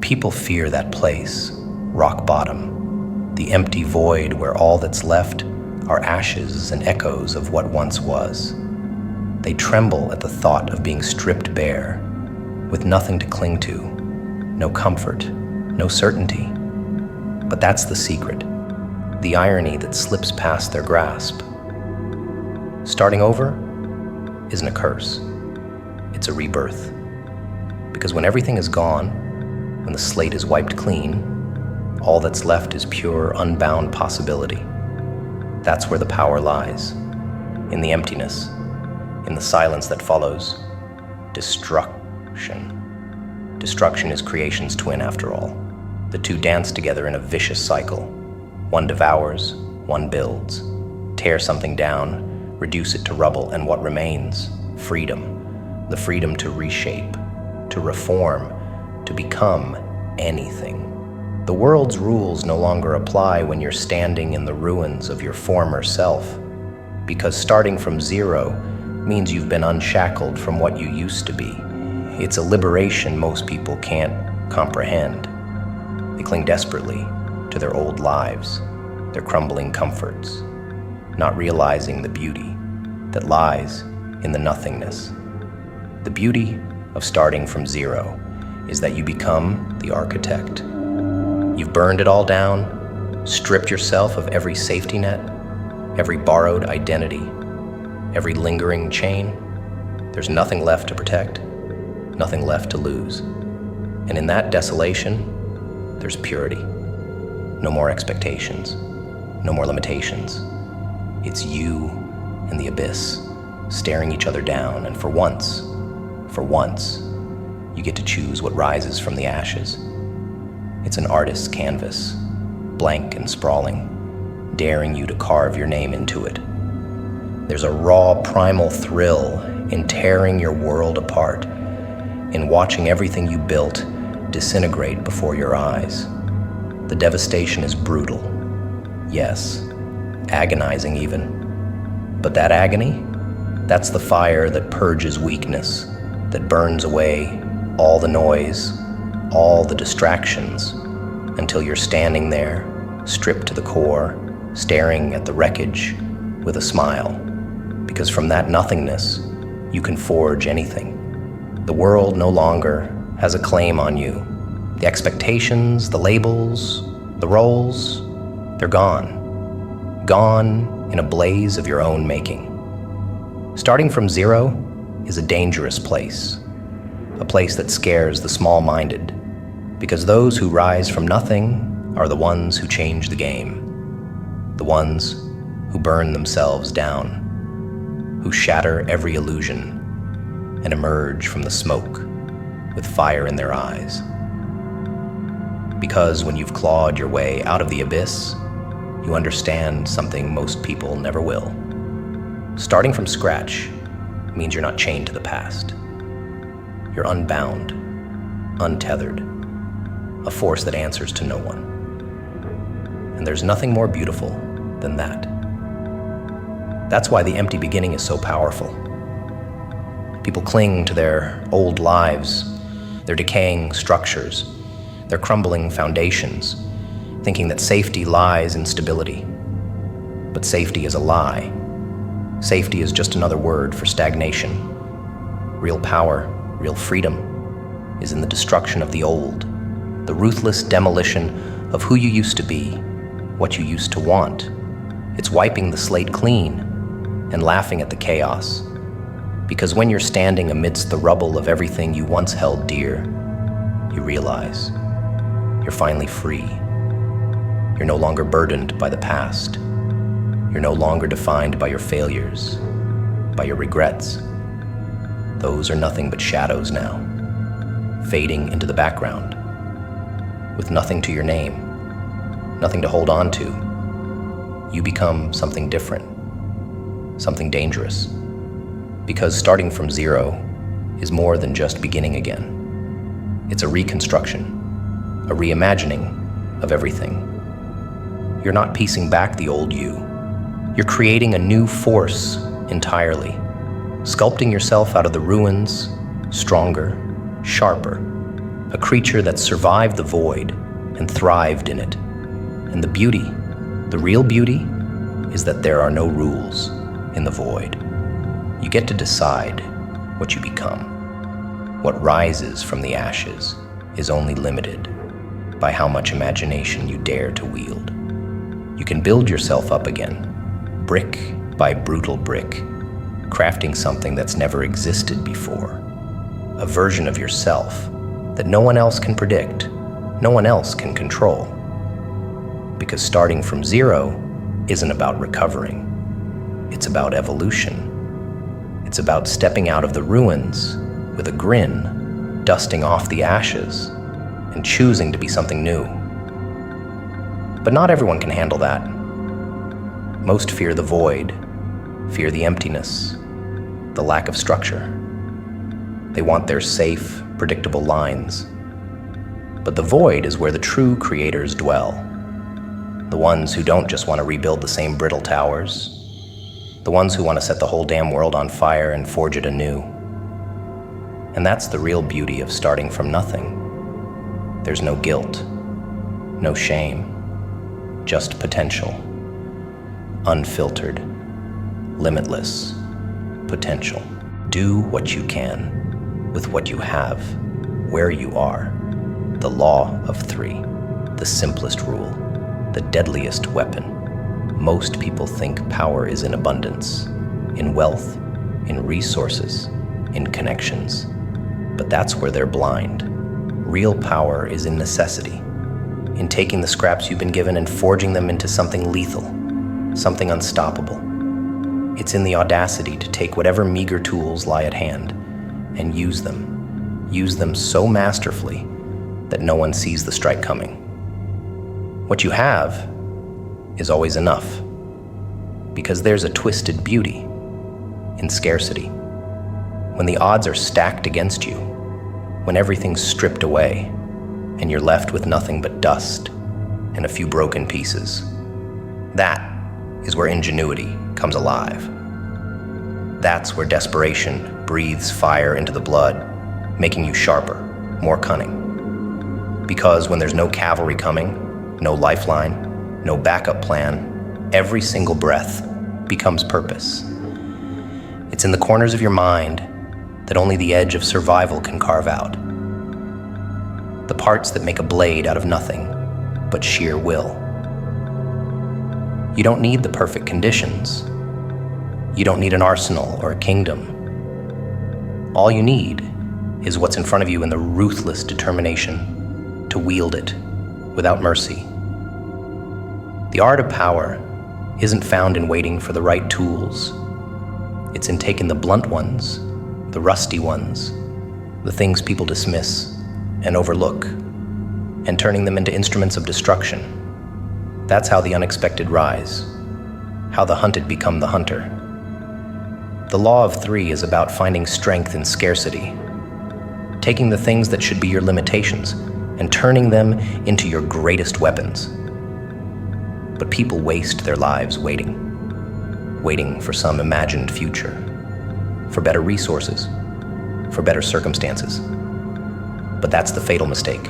People fear that place, rock bottom, the empty void where all that's left are ashes and echoes of what once was. They tremble at the thought of being stripped bare, with nothing to cling to, no comfort, no certainty. But that's the secret, the irony that slips past their grasp. Starting over isn't a curse, it's a rebirth. Because when everything is gone, when the slate is wiped clean, all that's left is pure, unbound possibility. That's where the power lies, in the emptiness, in the silence that follows. Destruction. Destruction is creation's twin after all. The two dance together in a vicious cycle. One devours, one builds. Tear something down, reduce it to rubble, and what remains? Freedom. The freedom to reshape, to reform, to become anything. The world's rules no longer apply when you're standing in the ruins of your former self, because starting from zero means you've been unshackled from what you used to be. It's a liberation most people can't comprehend. They cling desperately to their old lives, their crumbling comforts, not realizing the beauty that lies in the nothingness. The beauty of starting from zero is that you become the architect. You've burned it all down, stripped yourself of every safety net, every borrowed identity, every lingering chain. There's nothing left to protect, nothing left to lose. And in that desolation, there's purity. No more expectations, no more limitations. It's you and the abyss staring each other down, and for once, you get to choose what rises from the ashes. It's an artist's canvas, blank and sprawling, daring you to carve your name into it. There's a raw, primal thrill in tearing your world apart, in watching everything you built disintegrate before your eyes. The devastation is brutal, yes, agonizing even. But that agony, that's the fire that purges weakness, that burns away all the noise, all the distractions, until you're standing there, stripped to the core, staring at the wreckage with a smile. Because from that nothingness, you can forge anything. The world no longer has a claim on you. The expectations, the labels, the roles, they're gone. Gone in a blaze of your own making. Starting from zero is a dangerous place, a place that scares the small-minded, because those who rise from nothing are the ones who change the game, the ones who burn themselves down, who shatter every illusion and emerge from the smoke with fire in their eyes. Because when you've clawed your way out of the abyss, you understand something most people never will. Starting from scratch means you're not chained to the past. You're unbound, untethered, a force that answers to no one. And there's nothing more beautiful than that. That's why the empty beginning is so powerful. People cling to their old lives, their decaying structures, their crumbling foundations, thinking that safety lies in stability. But safety is a lie. Safety is just another word for stagnation. Real power, real freedom, is in the destruction of the old, the ruthless demolition of who you used to be, what you used to want. It's wiping the slate clean and laughing at the chaos. Because when you're standing amidst the rubble of everything you once held dear, you realize you're finally free. You're no longer burdened by the past. You're no longer defined by your failures, by your regrets. Those are nothing but shadows now, fading into the background, with nothing to your name, nothing to hold on to. You become something different, something dangerous, because starting from zero is more than just beginning again. It's a reconstruction, a reimagining of everything. You're not piecing back the old you. You're creating a new force entirely, sculpting yourself out of the ruins, stronger, sharper, a creature that survived the void and thrived in it. And the beauty, the real beauty, is that there are no rules in the void. You get to decide what you become. What rises from the ashes is only limited by how much imagination you dare to wield. You can build yourself up again, brick by brutal brick, crafting something that's never existed before. A version of yourself that no one else can predict, no one else can control. Because starting from zero isn't about recovering. It's about evolution. It's about stepping out of the ruins with a grin, dusting off the ashes, and choosing to be something new. But not everyone can handle that. Most fear the void, fear the emptiness, the lack of structure. They want their safe, predictable lines. But the void is where the true creators dwell. The ones who don't just want to rebuild the same brittle towers. The ones who want to set the whole damn world on fire and forge it anew. And that's the real beauty of starting from nothing. There's no guilt, no shame, just potential. Unfiltered, limitless potential. Do what you can with what you have, where you are. The law of three, the simplest rule, the deadliest weapon. Most people think power is in abundance, in wealth, in resources, in connections. But that's where they're blind. Real power is in necessity, in taking the scraps you've been given and forging them into something lethal, something unstoppable. It's in the audacity to take whatever meager tools lie at hand and use them so masterfully that no one sees the strike coming. What you have is always enough, because there's a twisted beauty in scarcity. When the odds are stacked against you, when everything's stripped away, and you're left with nothing but dust and a few broken pieces, that is where ingenuity comes alive. That's where desperation breathes fire into the blood, making you sharper, more cunning. Because when there's no cavalry coming, no lifeline, no backup plan, every single breath becomes purpose. It's in the corners of your mind that only the edge of survival can carve out. The parts that make a blade out of nothing but sheer will. You don't need the perfect conditions. You don't need an arsenal or a kingdom. All you need is what's in front of you and the ruthless determination to wield it without mercy. The art of power isn't found in waiting for the right tools. It's in taking the blunt ones, the rusty ones, the things people dismiss and overlook, and turning them into instruments of destruction. That's how the unexpected rise, how the hunted become the hunter. The law of three is about finding strength in scarcity, taking the things that should be your limitations and turning them into your greatest weapons. But people waste their lives waiting for some imagined future, for better resources, for better circumstances. But that's the fatal mistake,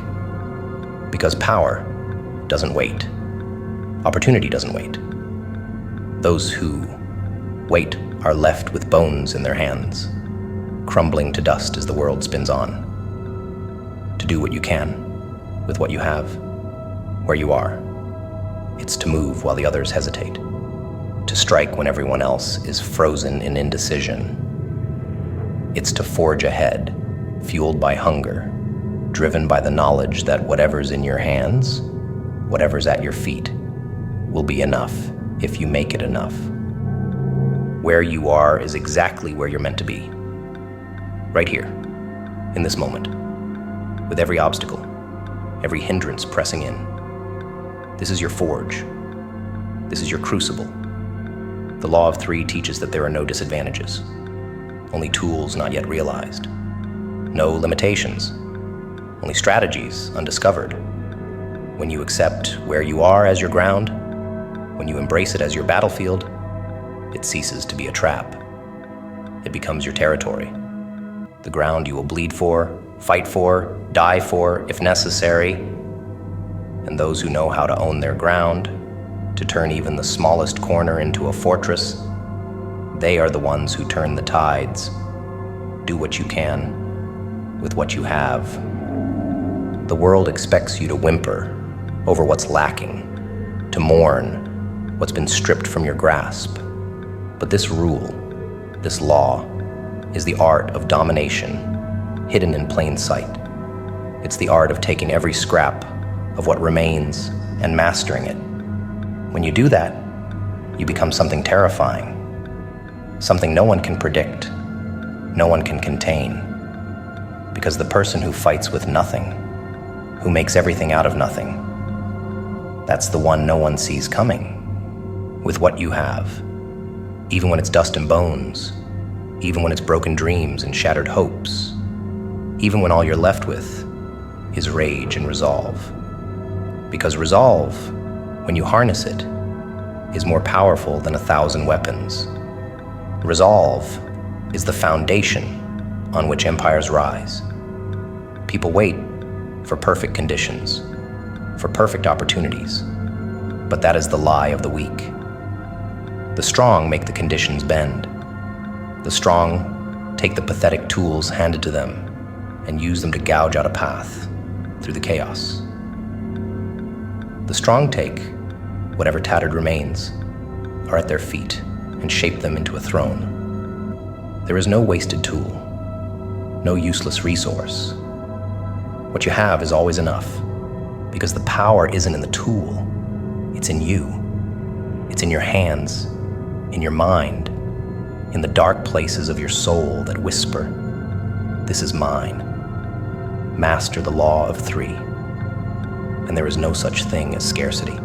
because power doesn't wait. Opportunity doesn't wait. Those who wait are left with bones in their hands, crumbling to dust as the world spins on. To do what you can with what you have, where you are. It's to move while the others hesitate, to strike when everyone else is frozen in indecision. It's to forge ahead, fueled by hunger, driven by the knowledge that whatever's in your hands, whatever's at your feet, will be enough if you make it enough. Where you are is exactly where you're meant to be. Right here, in this moment, with every obstacle, every hindrance pressing in. This is your forge. This is your crucible. The law of three teaches that there are no disadvantages, only tools not yet realized. No limitations, only strategies undiscovered. When you accept where you are as your ground, when you embrace it as your battlefield, it ceases to be a trap. It becomes your territory, the ground you will bleed for, fight for, die for, if necessary, and those who know how to own their ground, to turn even the smallest corner into a fortress, they are the ones who turn the tides. Do what you can with what you have. The world expects you to whimper over what's lacking, to mourn what's been stripped from your grasp. But this rule, this law, is the art of domination, hidden in plain sight. It's the art of taking every scrap of what remains and mastering it. When you do that, you become something terrifying, something no one can predict, no one can contain. Because the person who fights with nothing, who makes everything out of nothing, that's the one no one sees coming, with what you have, even when it's dust and bones, even when it's broken dreams and shattered hopes, even when all you're left with is rage and resolve. Because resolve, when you harness it, is more powerful than 1,000 weapons. Resolve is the foundation on which empires rise. People wait for perfect conditions, for perfect opportunities, but that is the lie of the weak. The strong make the conditions bend. The strong take the pathetic tools handed to them and use them to gouge out a path through the chaos. The strong take whatever tattered remains are at their feet and shape them into a throne. There is no wasted tool, no useless resource. What you have is always enough, because the power isn't in the tool, it's in you. It's in your hands, in your mind, in the dark places of your soul that whisper, "This is mine." Master the law of three. And there is no such thing as scarcity.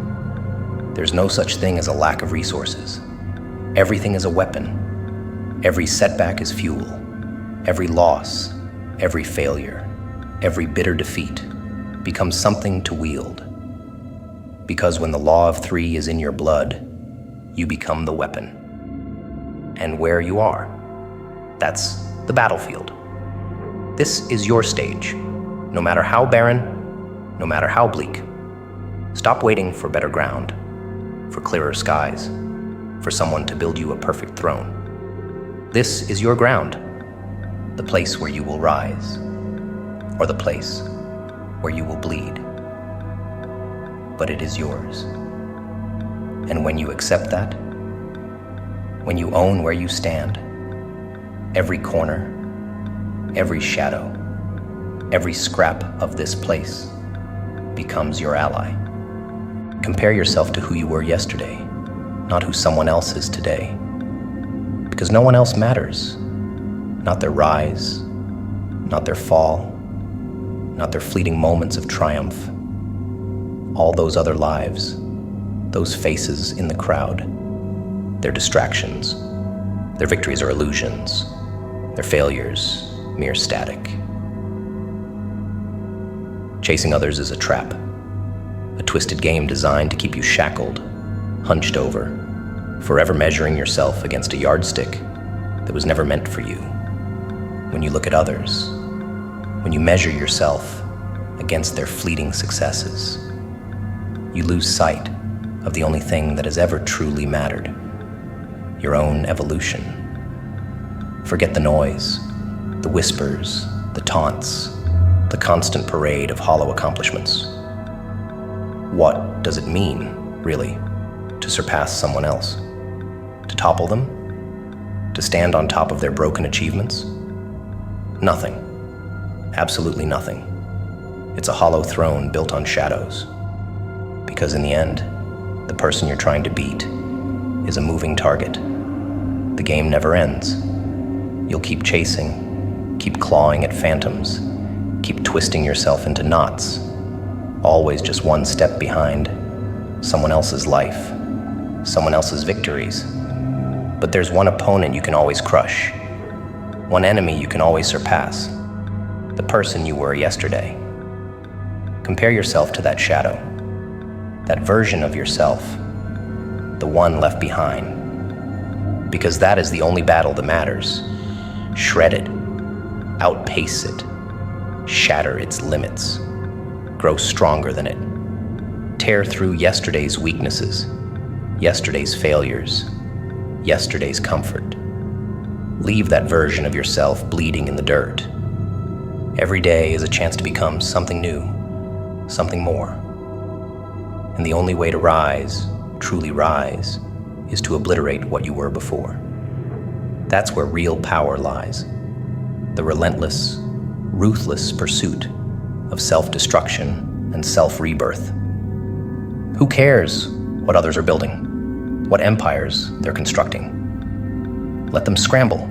There's no such thing as a lack of resources. Everything is a weapon. Every setback is fuel. Every loss, every failure, every bitter defeat becomes something to wield. Because when the law of three is in your blood, you become the weapon. And where you are, that's the battlefield. This is your stage, no matter how barren, no matter how bleak. Stop waiting for better ground, for clearer skies, for someone to build you a perfect throne. This is your ground, the place where you will rise, or the place where you will bleed. But it is yours. And when you accept that, when you own where you stand, every corner, every shadow, every scrap of this place becomes your ally. Compare yourself to who you were yesterday, not who someone else is today. Because no one else matters. Not their rise, not their fall, not their fleeting moments of triumph. All those other lives, those faces in the crowd, they're distractions. Their victories are illusions. Their failures, mere static. Chasing others is a trap, a twisted game designed to keep you shackled, hunched over, forever measuring yourself against a yardstick that was never meant for you. When you look at others, when you measure yourself against their fleeting successes, you lose sight of the only thing that has ever truly mattered, your own evolution. Forget the noise, the whispers, the taunts, the constant parade of hollow accomplishments. What does it mean, really, to surpass someone else? To topple them? To stand on top of their broken achievements? Nothing. Absolutely nothing. It's a hollow throne built on shadows. Because in the end, the person you're trying to beat is a moving target. The game never ends. You'll keep chasing, keep clawing at phantoms, keep twisting yourself into knots, always just one step behind someone else's life, someone else's victories. But there's one opponent you can always crush, one enemy you can always surpass, the person you were yesterday. Compare yourself to that shadow, that version of yourself, the one left behind. Because that is the only battle that matters. Shred it, outpace it, Shatter its limits. Grow stronger than it. Tear through yesterday's weaknesses, yesterday's failures, yesterday's comfort. Leave that version of yourself bleeding in the dirt. Every day is a chance to become something new, something more. And the only way to rise, truly rise, is to obliterate what you were before. That's where real power lies. The relentless, ruthless pursuit of self-destruction and self-rebirth. Who cares what others are building, what empires they're constructing? Let them scramble.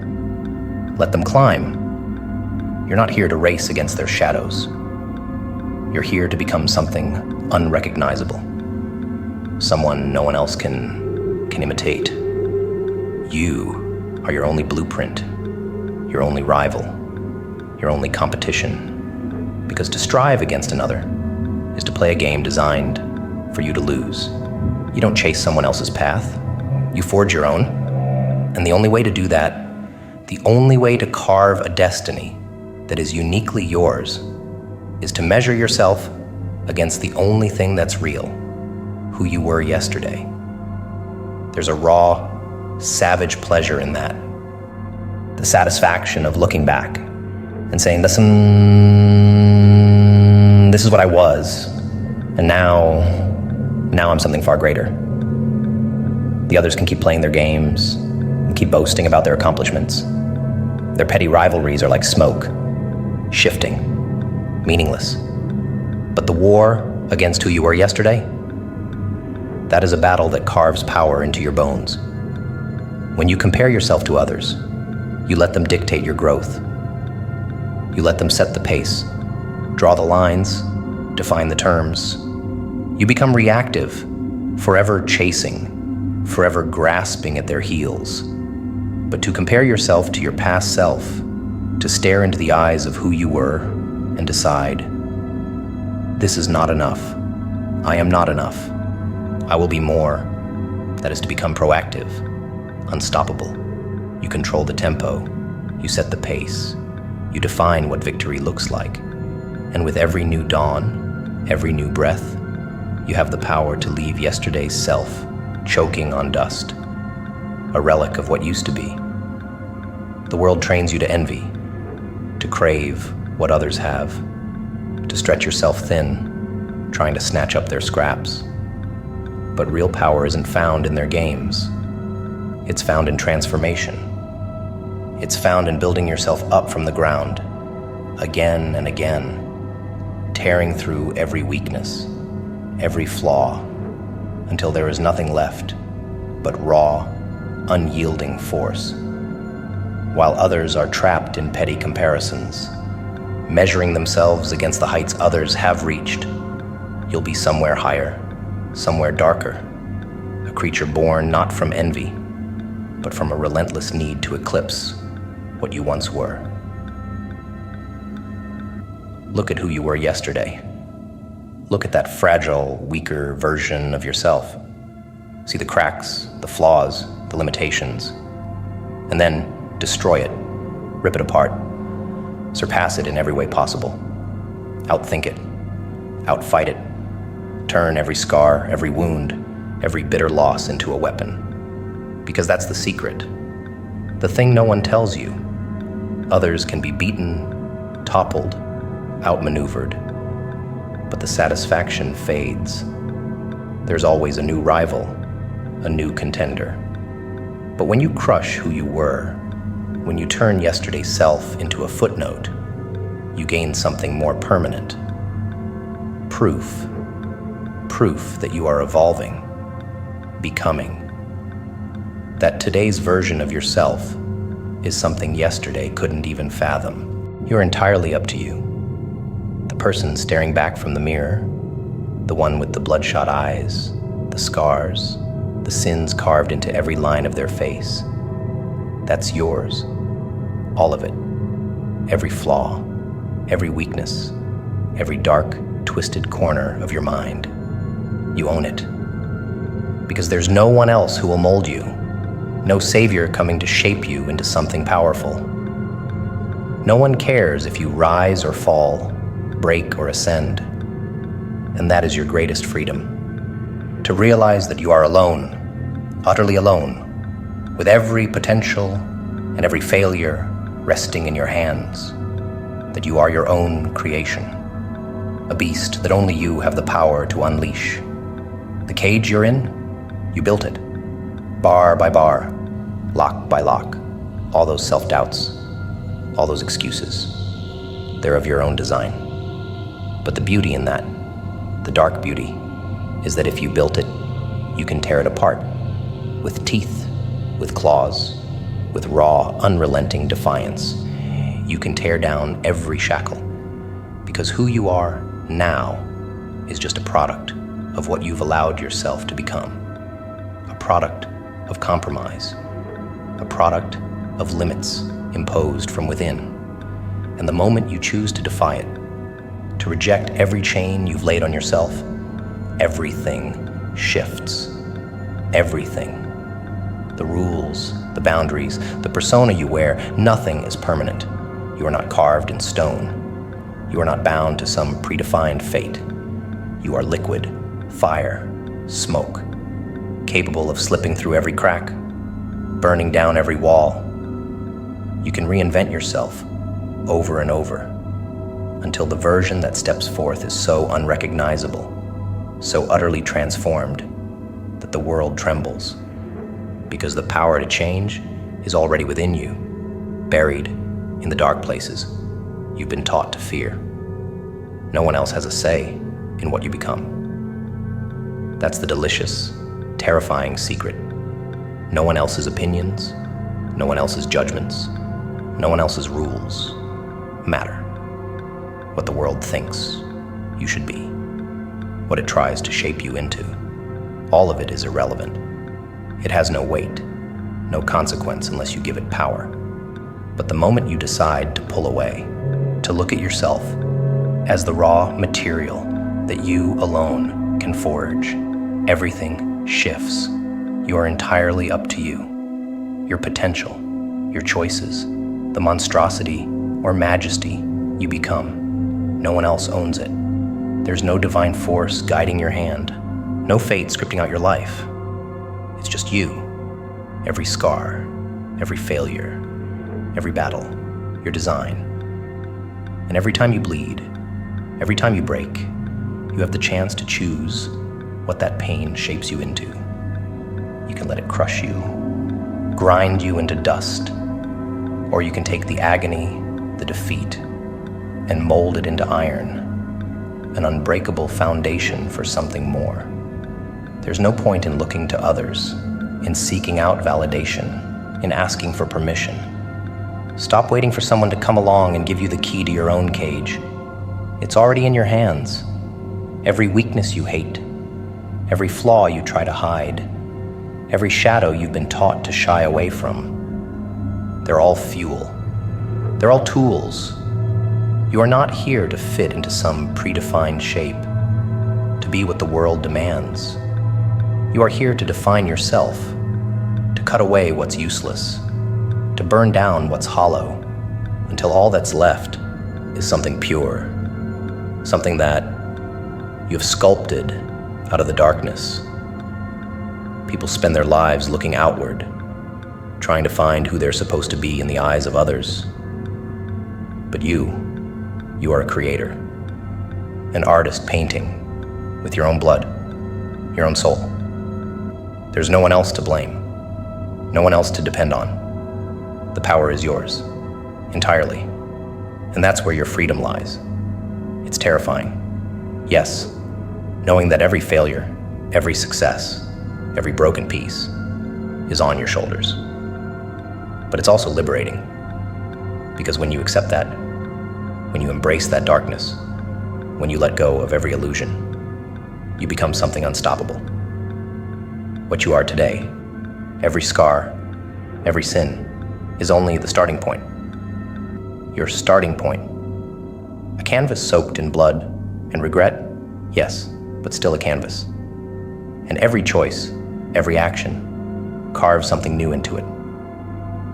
Let them climb. You're not here to race against their shadows. You're here to become something unrecognizable. Someone no one else can imitate. You are your only blueprint, your only rival, your only competition. Because to strive against another is to play a game designed for you to lose. You don't chase someone else's path. You forge your own. And the only way to do that, the only way to carve a destiny that is uniquely yours, is to measure yourself against the only thing that's real, who you were yesterday. There's a raw, savage pleasure in that. The satisfaction of looking back and saying, listen, this is what I was, and now I'm something far greater. The others can keep playing their games and keep boasting about their accomplishments. Their petty rivalries are like smoke, shifting, meaningless. But the war against who you were yesterday, that is a battle that carves power into your bones. When you compare yourself to others, you let them dictate your growth. You let them set the pace, draw the lines, define the terms. You become reactive, forever chasing, forever grasping at their heels. But to compare yourself to your past self, to stare into the eyes of who you were and decide, this is not enough. I am not enough. I will be more. That is to become proactive, unstoppable. You control the tempo. You set the pace. You define what victory looks like. And with every new dawn, every new breath, you have the power to leave yesterday's self choking on dust, a relic of what used to be. The world trains you to envy, to crave what others have, to stretch yourself thin, trying to snatch up their scraps. But real power isn't found in their games. It's found in transformation. It's found in building yourself up from the ground, again and again, tearing through every weakness, every flaw, until there is nothing left but raw, unyielding force. While others are trapped in petty comparisons, measuring themselves against the heights others have reached, you'll be somewhere higher, somewhere darker, a creature born not from envy, but from a relentless need to eclipse what you once were. Look at who you were yesterday. Look at that fragile, weaker version of yourself. See the cracks, the flaws, the limitations, and then destroy it, rip it apart, surpass it in every way possible. Outthink it, outfight it, turn every scar, every wound, every bitter loss into a weapon. Because that's the secret, the thing no one tells you. Others can be beaten, toppled, outmaneuvered, but the satisfaction fades. There's always a new rival, a new contender. But when you crush who you were, when you turn yesterday's self into a footnote, you gain something more permanent. Proof. Proof that you are evolving, becoming. That today's version of yourself is something yesterday couldn't even fathom. You're entirely up to you. The person staring back from the mirror, the one with the bloodshot eyes, the scars, the sins carved into every line of their face. That's yours. All of it. Every flaw, every weakness, every dark, twisted corner of your mind. You own it. Because there's no one else who will mold you. No savior coming to shape you into something powerful. No one cares if you rise or fall, break, or ascend. And that is your greatest freedom. To realize that you are alone, utterly alone, with every potential and every failure resting in your hands, that you are your own creation, a beast that only you have the power to unleash. The cage you're in, you built it, bar by bar, lock by lock. All those self-doubts, all those excuses, they're of your own design. But the beauty in that, the dark beauty, is that if you built it, you can tear it apart, with teeth, with claws, with raw, unrelenting defiance. You can tear down every shackle, because who you are now is just a product of what you've allowed yourself to become. A product of compromise, a product of limits imposed from within. And the moment you choose to defy it, to reject every chain you've laid on yourself, everything shifts. Everything. The rules, the boundaries, the persona you wear, nothing is permanent. You are not carved in stone. You are not bound to some predefined fate. You are liquid, fire, smoke, capable of slipping through every crack, burning down every wall. You can reinvent yourself over and over until the version that steps forth is so unrecognizable, so utterly transformed that the world trembles, because the power to change is already within you, buried in the dark places you've been taught to fear. No one else has a say in what you become. That's the delicious, terrifying secret. No one else's opinions, no one else's judgments, no one else's rules matter. What the world thinks you should be, what it tries to shape you into, all of it is irrelevant. It has no weight, no consequence unless you give it power. But the moment you decide to pull away, to look at yourself as the raw material that you alone can forge, everything shifts. You are entirely up to you, your potential, your choices, the monstrosity or majesty you become. No one else owns it. There's no divine force guiding your hand, no fate scripting out your life. It's just you, every scar, every failure, every battle, your design. And every time you bleed, every time you break, you have the chance to choose what that pain shapes you into. You can let it crush you, grind you into dust, or you can take the agony, the defeat, and mold it into iron, an unbreakable foundation for something more. There's no point in looking to others, in seeking out validation, in asking for permission. Stop waiting for someone to come along and give you the key to your own cage. It's already in your hands. Every weakness you hate, every flaw you try to hide, every shadow you've been taught to shy away from, they're all fuel. They're all tools. You are not here to fit into some predefined shape, to be what the world demands. You are here to define yourself, to cut away what's useless, to burn down what's hollow, until all that's left is something pure, something that you have sculpted out of the darkness. People spend their lives looking outward, trying to find who they're supposed to be in the eyes of others. But you are a creator, an artist painting with your own blood, your own soul. There's no one else to blame, no one else to depend on. The power is yours, entirely. And that's where your freedom lies. It's terrifying. Yes, knowing that every failure, every success, every broken piece is on your shoulders. But it's also liberating, because when you accept that, when you embrace that darkness, when you let go of every illusion, you become something unstoppable. What you are today, every scar, every sin, is only the starting point. Your starting point. A canvas soaked in blood and regret? Yes, but still a canvas. And every choice, every action, carves something new into it.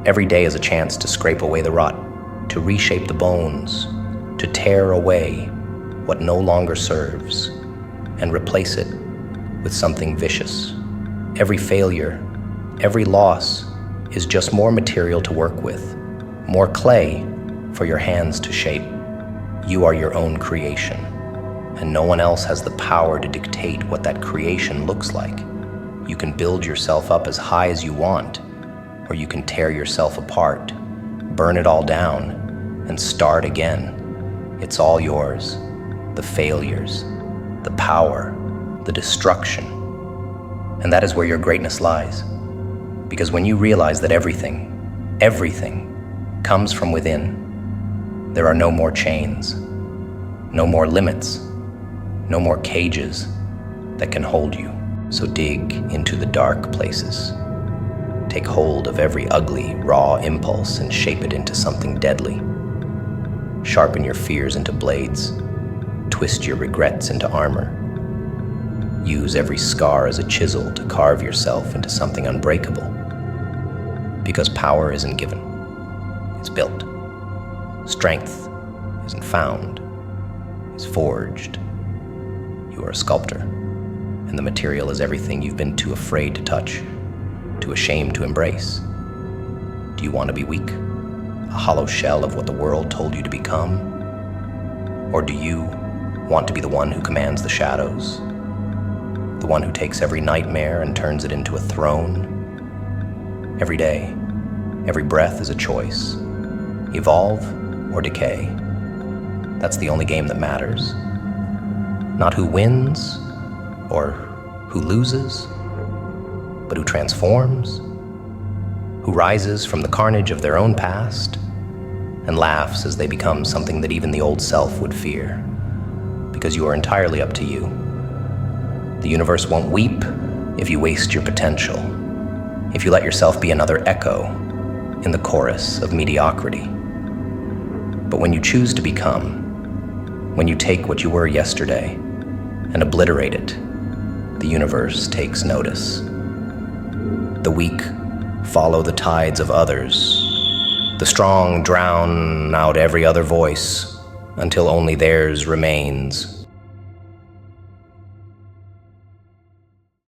Every day is a chance to scrape away the rot, to reshape the bones, to tear away what no longer serves and replace it with something vicious. Every failure, every loss is just more material to work with, more clay for your hands to shape. You are your own creation, and no one else has the power to dictate what that creation looks like. You can build yourself up as high as you want, or you can tear yourself apart, burn it all down, and start again. It's all yours. The failures, the power, the destruction. And that is where your greatness lies. Because when you realize that everything comes from within, there are no more chains, no more limits, no more cages that can hold you. So dig into the dark places. Take hold of every ugly, raw impulse and shape it into something deadly. Sharpen your fears into blades. Twist your regrets into armor. Use every scar as a chisel to carve yourself into something unbreakable. Because power isn't given, it's built. Strength isn't found, it's forged. You are a sculptor, and the material is everything you've been too afraid to touch, too ashamed to embrace. Do you want to be weak? A hollow shell of what the world told you to become? Or do you want to be the one who commands the shadows? The one who takes every nightmare and turns it into a throne? Every day, every breath is a choice. Evolve or decay. That's the only game that matters. Not who wins or who loses, but who transforms, who rises from the carnage of their own past and laughs as they become something that even the old self would fear, because you are entirely up to you. The universe won't weep if you waste your potential, if you let yourself be another echo in the chorus of mediocrity. But when you choose to become, when you take what you were yesterday and obliterate it, the universe takes notice. The weak follow the tides of others. The strong drown out every other voice until only theirs remains.